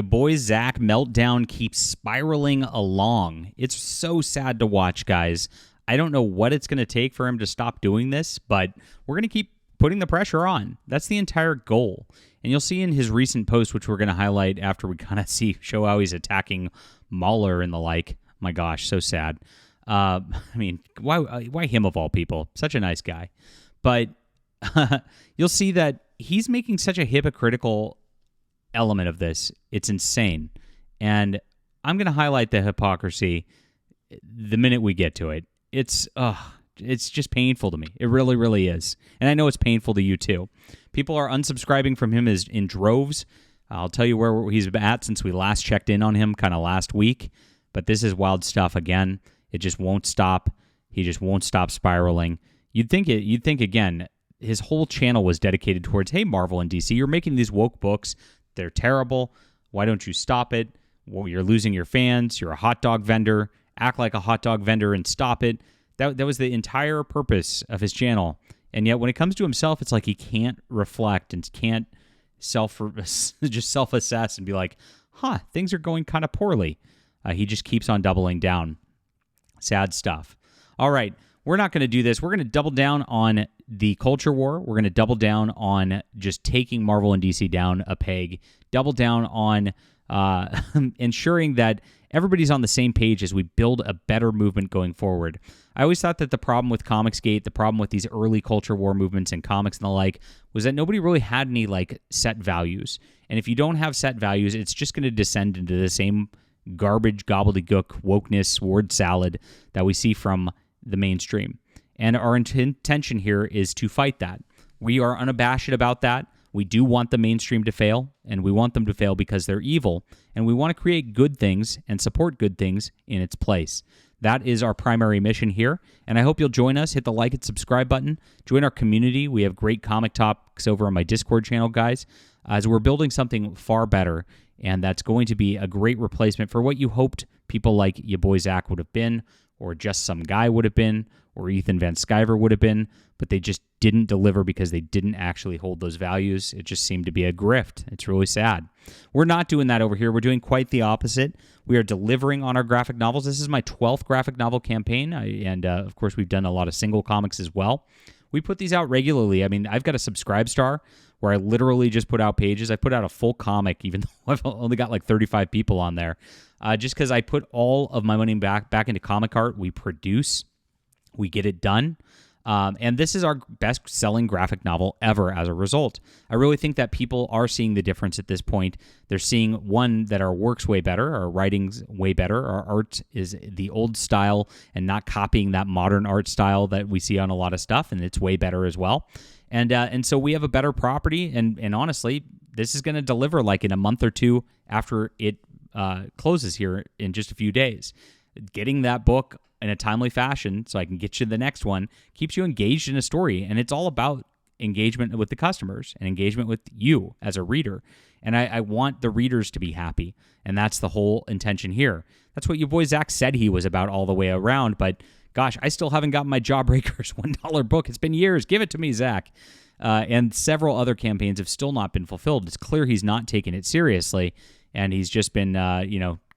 Ya Boi Zack meltdown keeps spiraling along. It's so sad to watch, guys. I don't know what it's going to take for him to stop doing this, but we're going to keep putting the pressure on. That's the entire goal. And you'll see in his recent post, which we're going to highlight after we kind of show how he's attacking MauLer and the like. My gosh, so sad. I mean, why him of all people? Such a nice guy. But you'll see that he's making such a hypocritical element of this. It's insane. And I'm going to highlight the hypocrisy the minute we get to it. It's just painful to me. It really, really is. And I know it's painful to you too. People are unsubscribing from him in droves. I'll tell you where he's at since we last checked in on him kind of last week. But this is wild stuff again. It just won't stop. He just won't stop spiraling. You'd think again, his whole channel was dedicated towards, hey, Marvel and DC, you're making these woke books. They're terrible. Why don't you stop it? Well, you're losing your fans. You're a hot dog vendor. Act like a hot dog vendor and stop it. That was the entire purpose of his channel. And yet when it comes to himself, it's like he can't reflect and can't just self-assess and be like, things are going kind of poorly. He just keeps on doubling down. Sad stuff. All right, we're not going to do this. We're going to double down on the culture war. We're going to double down on just taking Marvel and DC down a peg. Double down on ensuring that everybody's on the same page as we build a better movement going forward. I always thought that the problem with Comicsgate, the problem with these early culture war movements and comics and the like, was that nobody really had any set values. And if you don't have set values, it's just going to descend into the same garbage, gobbledygook, wokeness, word salad that we see from the mainstream. And our intention here is to fight that. We are unabashed about that. We do want the mainstream to fail, and we want them to fail because they're evil, and we want to create good things and support good things in its place. That is our primary mission here, and I hope you'll join us. Hit the like and subscribe button. Join our community. We have great comic topics over on my Discord channel, guys, as we're building something far better, and that's going to be a great replacement for what you hoped people like Ya Boi Zack would have been, or just some guy would have been, or Ethan Van Sciver would have been, but they just didn't deliver because they didn't actually hold those values. It just seemed to be a grift. It's really sad. We're not doing that over here. We're doing quite the opposite. We are delivering on our graphic novels. This is my 12th graphic novel campaign, and of course, we've done a lot of single comics as well. We put these out regularly. I mean, I've got a Subscribe Star where I literally just put out pages. I put out a full comic, even though I've only got 35 people on there, just because I put all of my money back into comic art. We produce, we get it done. And this is our best-selling graphic novel ever as a result. I really think that people are seeing the difference at this point. They're seeing, one, that our work's way better, our writing's way better, our art is the old style and not copying that modern art style that we see on a lot of stuff, and it's way better as well. And so we have a better property, and honestly, this is going to deliver in a month or two after it closes here in just a few days. Getting that book in a timely fashion so I can get you the next one keeps you engaged in a story, and it's all about engagement with the customers and engagement with you as a reader. And I want the readers to be happy, and that's the whole intention here. That's what Ya Boi Zack said he was about all the way around, but gosh, I still haven't gotten my Jawbreakers $1 book. It's been years. Give it to me, Zach. And several other campaigns have still not been fulfilled. It's clear he's not taking it seriously, and he's just been,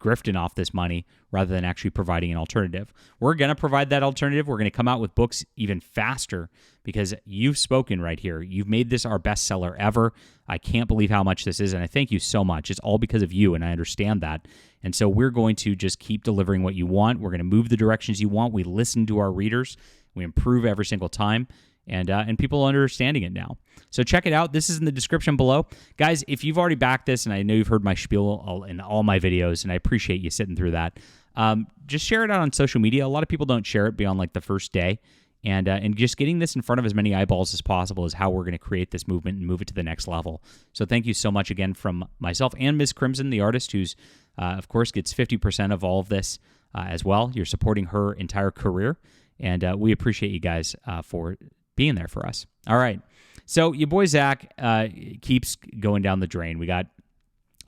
grifting off this money rather than actually providing an alternative. We're going to provide that alternative. We're going to come out with books even faster because you've spoken right here. You've made this our bestseller ever. I can't believe how much this is, and I thank you so much. It's all because of you, and I understand that. And so we're going to just keep delivering what you want. We're going to move the directions you want. We listen to our readers. We improve every single time. And people are understanding it now. So check it out. This is in the description below. Guys, if you've already backed this, and I know you've heard my spiel in all my videos, and I appreciate you sitting through that, just share it out on social media. A lot of people don't share it beyond the first day. And just getting this in front of as many eyeballs as possible is how we're going to create this movement and move it to the next level. So thank you so much again from myself and Ms. Crimson, the artist, who's, of course, gets 50% of all of this as well. You're supporting her entire career, and we appreciate you guys for being there for us. All right. So Ya Boi Zack keeps going down the drain. We got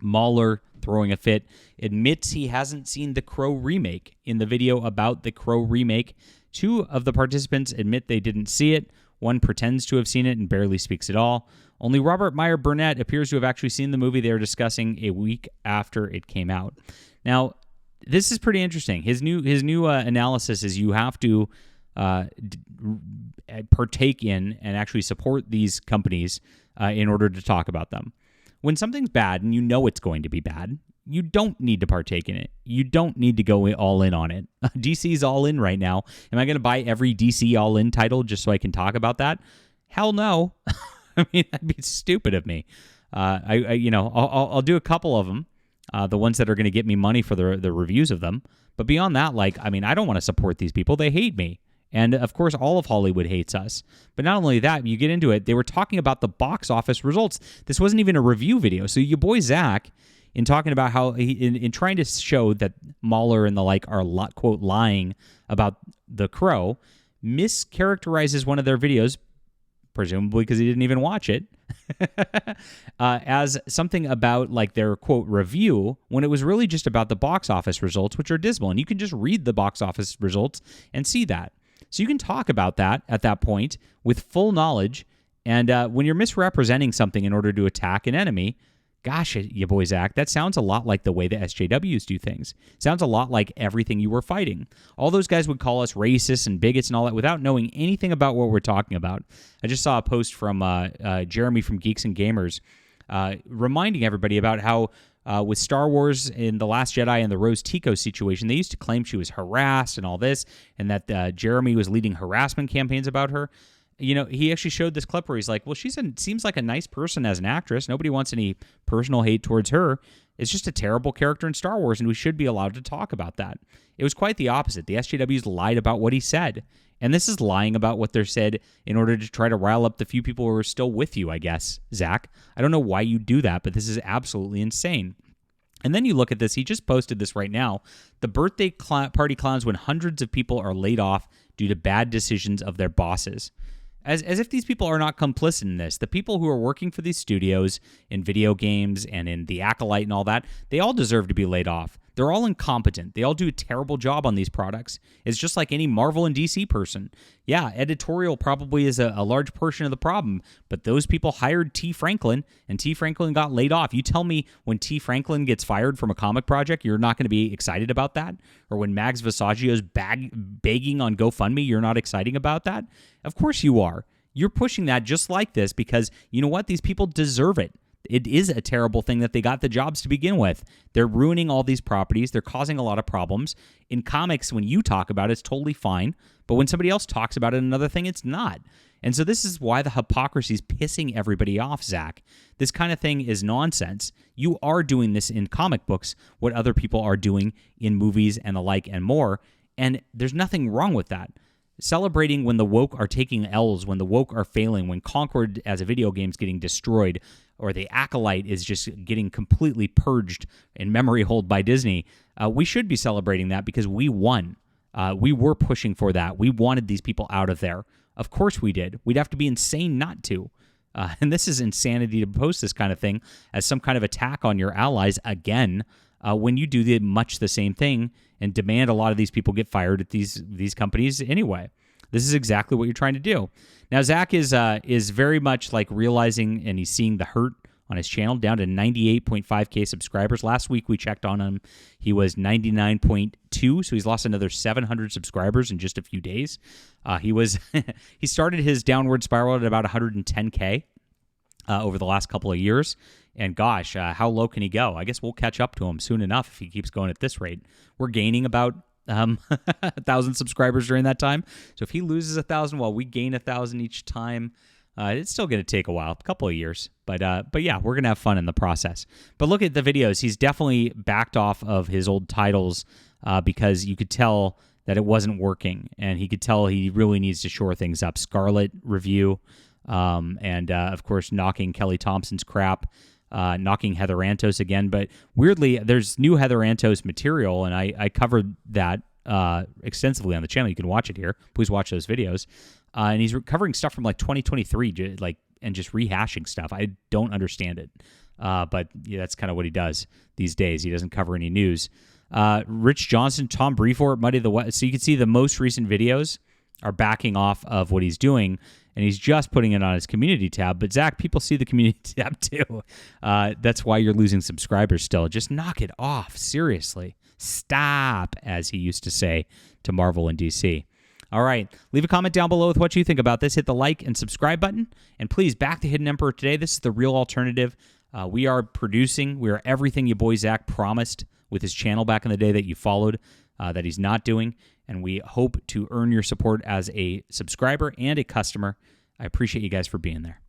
MauLer throwing a fit, admits he hasn't seen the Crow remake. In the video about the Crow remake, two of the participants admit they didn't see it. One pretends to have seen it and barely speaks at all. Only Robert Meyer Burnett appears to have actually seen the movie they were discussing a week after it came out. Now, this is pretty interesting. His new analysis is you have to partake in and actually support these companies in order to talk about them. When something's bad and you know it's going to be bad, you don't need to partake in it. You don't need to go all in on it. DC's all in right now. Am I going to buy every DC all in title just so I can talk about that? Hell no. I mean, that'd be stupid of me. I'll do a couple of them, the ones that are going to get me money for the reviews of them. But beyond that, I don't want to support these people. They hate me. And, of course, all of Hollywood hates us. But not only that, you get into it, they were talking about the box office results. This wasn't even a review video. So your boy Zack, in talking about how, in trying to show that MauLer and the like are, quote, lying about The Crow, mischaracterizes one of their videos, presumably because he didn't even watch it, as something about their, quote, review, when it was really just about the box office results, which are dismal. And you can just read the box office results and see that. So you can talk about that at that point with full knowledge. And when you're misrepresenting something in order to attack an enemy, gosh, Ya Boi Zack, that sounds a lot like the way the SJWs do things. Sounds a lot like everything you were fighting. All those guys would call us racists and bigots and all that without knowing anything about what we're talking about. I just saw a post from Jeremy from Geeks and Gamers reminding everybody about how with Star Wars in The Last Jedi and the Rose Tico situation, they used to claim she was harassed and all this, and that Jeremy was leading harassment campaigns about her. He actually showed this clip where he's like, well, seems like a nice person as an actress. Nobody wants any personal hate towards her. It's just a terrible character in Star Wars, and we should be allowed to talk about that. It was quite the opposite. The SJWs lied about what he said. And this is lying about what they're said in order to try to rile up the few people who are still with you, I guess, Zach. I don't know why you do that, but this is absolutely insane. And then you look at this. He just posted this right now. The birthday party clowns when hundreds of people are laid off due to bad decisions of their bosses. As if these people are not complicit in this. The people who are working for these studios in video games and in The Acolyte and all that, they all deserve to be laid off. They're all incompetent. They all do a terrible job on these products. It's just like any Marvel and DC person. Yeah, editorial probably is a large portion of the problem, but those people hired T. Franklin, and T. Franklin got laid off. You tell me when T. Franklin gets fired from a comic project, you're not going to be excited about that? Or when Max Visaggio's begging on GoFundMe, you're not excited about that? Of course you are. You're pushing that just like this because, you know what? These people deserve it. It is a terrible thing that they got the jobs to begin with. They're ruining all these properties. They're causing a lot of problems. In comics, when you talk about it, it's totally fine. But when somebody else talks about it, another thing, it's not. And so this is why the hypocrisy is pissing everybody off, Zach. This kind of thing is nonsense. You are doing this in comic books, what other people are doing in movies and the like and more. And there's nothing wrong with that. Celebrating when the woke are taking L's, when the woke are failing, when Concord as a video game is getting destroyed, or the Acolyte is just getting completely purged in memory hold by Disney, we should be celebrating that because we won. We were pushing for that. We wanted these people out of there. Of course we did. We'd have to be insane not to. And this is insanity to post this kind of thing as some kind of attack on your allies again when you do much the same thing and demand a lot of these people get fired at these companies anyway. This is exactly what you're trying to do. Now, Zach is very much realizing and he's seeing the hurt on his channel, down to 98.5K subscribers. Last week we checked on him. He was 99.2, so he's lost another 700 subscribers in just a few days. He started his downward spiral at about 110K over the last couple of years. And gosh, how low can he go? I guess we'll catch up to him soon enough if he keeps going at this rate. We're gaining about 1,000 subscribers during that time. So if he loses 1,000 while we gain 1,000 each time, it's still going to take a while, a couple of years. But yeah, we're going to have fun in the process. But look at the videos. He's definitely backed off of his old titles because you could tell that it wasn't working. And he could tell he really needs to shore things up. Scarlet review and, of course, knocking Kelly Thompson's crap. Knocking Heather Antos again. But weirdly, there's new Heather Antos material, and I covered that extensively on the channel. You can watch it here. Please watch those videos. And he's covering stuff from 2023, and just rehashing stuff. I don't understand it. But yeah, that's kind of what he does these days. He doesn't cover any news. Rich Johnson, Tom Brevoort, Muddy the West. So you can see the most recent videos are backing off of what he's doing. and he's just putting it on his community tab. But Zach, people see the community tab too. That's why you're losing subscribers still. Just knock it off. Seriously. Stop, as he used to say to Marvel and DC. All right. Leave a comment down below with what you think about this. Hit the like and subscribe button. And please, back to Hidden Emperor today. This is the real alternative. We are producing. We are everything Ya Boi Zack promised with his channel back in the day that you followed, that he's not doing. And we hope to earn your support as a subscriber and a customer. I appreciate you guys for being there.